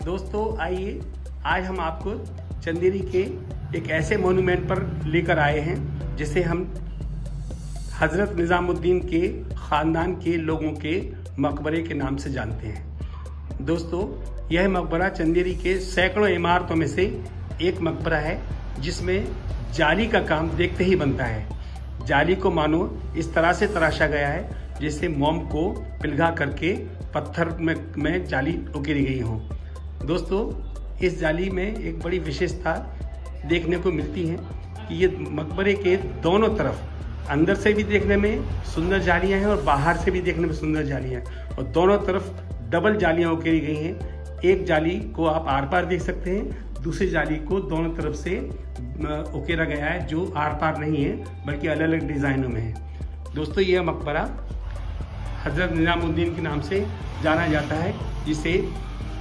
दोस्तों आइए आज हम आपको चंदेरी के एक ऐसे मोन्यूमेंट पर लेकर आए हैं जिसे हम हजरत निजामुद्दीन के ख़ानदान के लोगों के मकबरे के नाम से जानते हैं। दोस्तों यह मकबरा चंदेरी के सैकड़ों इमारतों में से एक मकबरा है जिसमें जाली का काम देखते ही बनता है। जाली को मानो इस तरह से तराशा गया है जैसे मोम को पिलगा करके पत्थर में जाली उकेरी गई हो। दोस्तों इस जाली में एक बड़ी विशेषता देखने को मिलती है कि ये मकबरे के दोनों तरफ अंदर से भी देखने में सुंदर जालियां हैं और बाहर से भी देखने में सुंदर जालियां हैं और दोनों तरफ डबल जालियां उकेरी गई हैं। एक जाली को आप आर पार देख सकते हैं, दूसरी जाली को दोनों तरफ से उकेरा गया है जो आर पार नहीं है बल्कि अलग अलग डिजाइनों में है। दोस्तों यह मकबरा हजरत निजामुद्दीन के नाम से जाना जाता है जिसे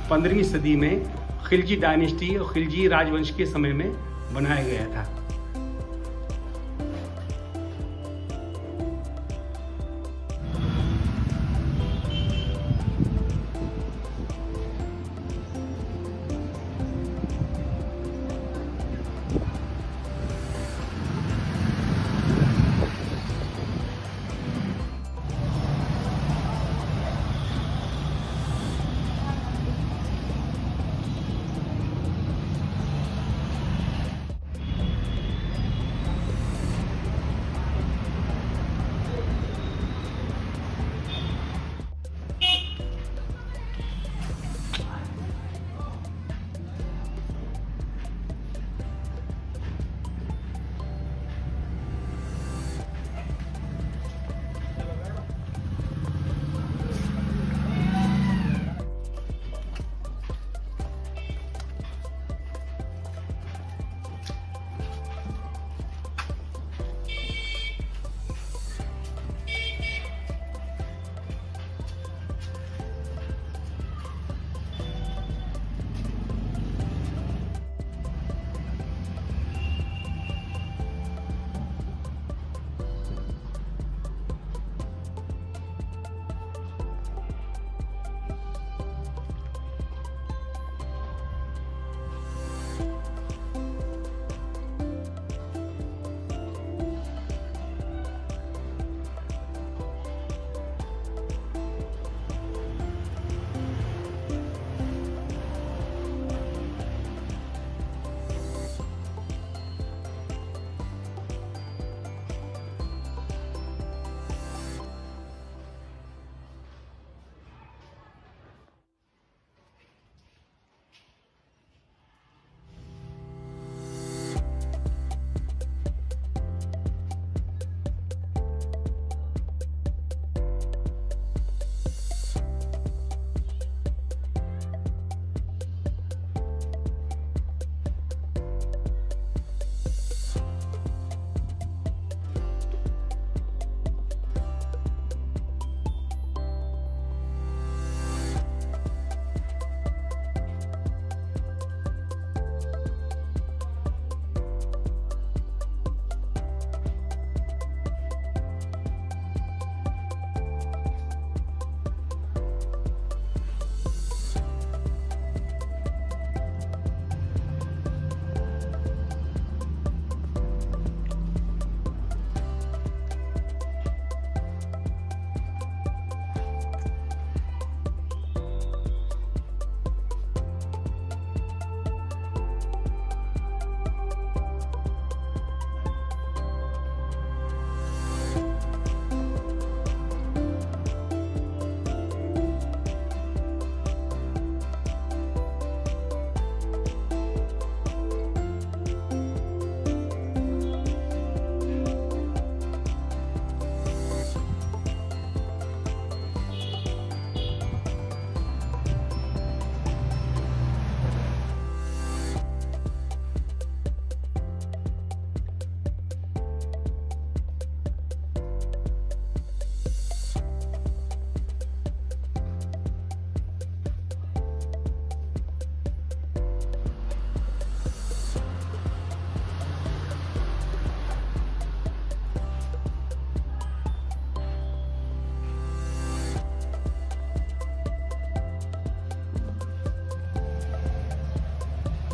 15वीं सदी में खिलजी डायनेस्टी और खिलजी राजवंश के समय में बनाया गया था।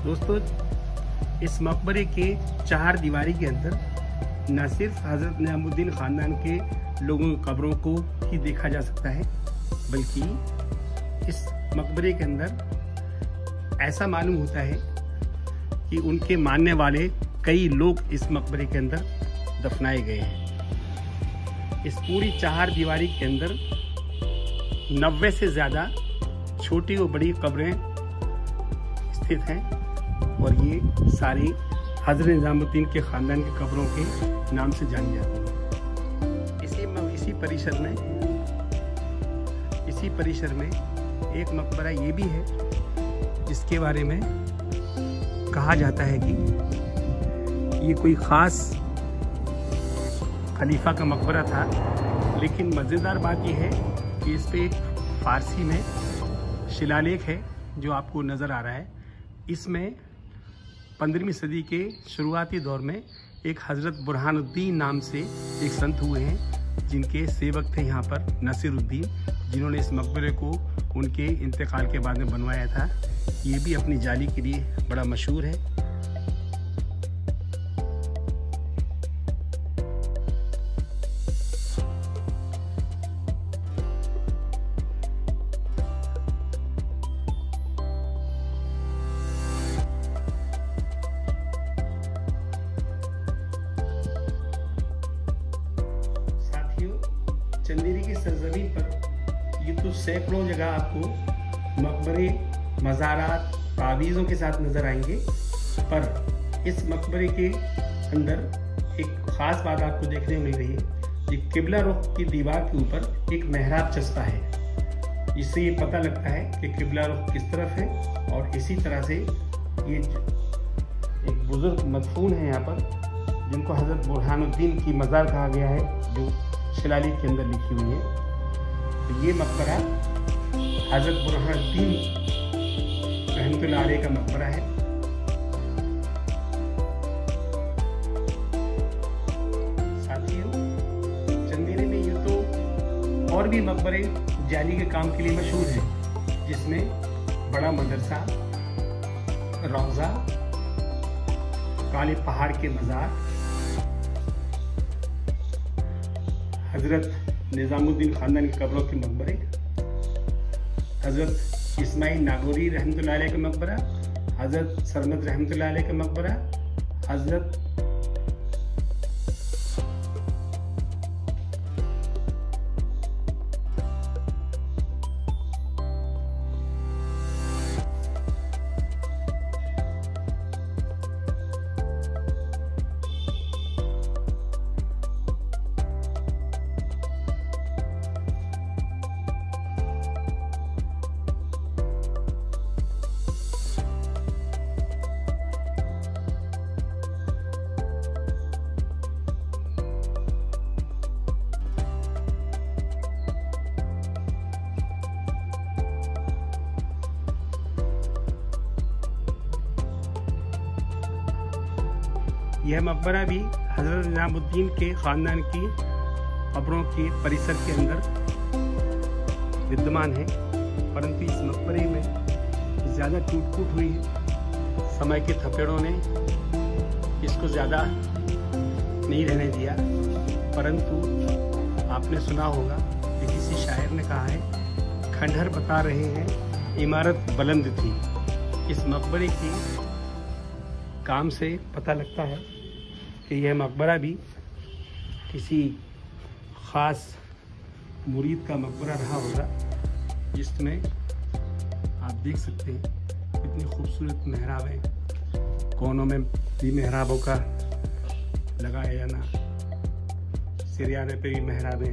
दोस्तों, इस मकबरे के चार दीवारी के अंदर न सिर्फ हज़रत निज़ामुद्दीन ख़ानदान के लोगों की कब्रों को ही देखा जा सकता है, बल्कि इस मकबरे के अंदर ऐसा मालूम होता है कि उनके मानने वाले कई लोग इस मकबरे के अंदर दफनाए गए हैं। इस पूरी चार दीवारी के अंदर 90 से ज़्यादा छोटी और बड़ी कब्रें स्थित हैं और ये सारी हज़रत निज़ामुद्दीन के ख़ानदान की कब्रों के नाम से जानी जाती हैं। इसी परिसर में एक मकबरा ये भी है जिसके बारे में कहा जाता है कि ये कोई ख़ास खलीफा का मकबरा था, लेकिन मज़ेदार बात यह है कि इस पे एक फ़ारसी में शिलालेख है जो आपको नज़र आ रहा है। इसमें 15वीं सदी के शुरुआती दौर में एक हज़रत बुरहानुद्दीन नाम से एक संत हुए हैं, जिनके सेवक थे यहाँ पर नसीरुद्दीन, जिन्होंने इस मकबरे को उनके इंतकाल के बाद में बनवाया था। ये भी अपनी जाली के लिए बड़ा मशहूर है। चंदेरी की सरजमीन पर ये तो सैकड़ों जगह आपको मकबरे, मज़ारात, तावीज़ों के साथ नज़र आएंगे, पर इस मकबरे के अंदर एक ख़ास बात आपको देखने को मिल रही है। ये किबला रुख की दीवार के ऊपर एक मेहराब चस्पा है। इससे ये पता लगता है कि किबला रुख किस तरफ है। और इसी तरह से ये एक बुजुर्ग मदफून है यहाँ पर, जिनको हज़रत बुरहानुद्दीन की मज़ार कहा गया है, जो शिलालेख के अंदर लिखी हुई है। तो ये मकबरा हज़रत बुरहानुद्दीन रहमतुल्लाह अलैह का मकबरा है। साथियों, चंदेरी में ये तो और भी मकबरे जाली के काम के लिए मशहूर हैं, जिसमें बड़ा मदरसा, रौज़ा, काले पहाड़ के मज़ार, हज़रत निज़ामुद्दीन ख़ानदान की कब्रों के मकबरे, हज़रत इस्माइल नागौरी रहमतुल्लाह अलैह का मकबरा, हज़रत सरमद रहमतुल्लाह अलैह का मकबरा, हज़रत यह मकबरा भी हज़रत निज़ामुद्दीन के ख़ानदान की कब्रों के परिसर के अंदर विद्यमान है, परंतु इस मकबरे में ज़्यादा टूट फूट हुई है। समय के थपेड़ों ने इसको ज़्यादा नहीं रहने दिया, परंतु आपने सुना होगा कि किसी शायर ने कहा है, खंडहर बता रहे हैं इमारत बुलंद थी। इस मकबरे के काम से पता लगता है कि यह मकबरा भी किसी ख़ास मुरीद का मकबरा रहा होगा, जिसमें आप देख सकते हैं कितनी खूबसूरत मेहराबें, कोनों में भी मेहराबों का लगाया जाना, सिरयाने पे भी मेहराबें,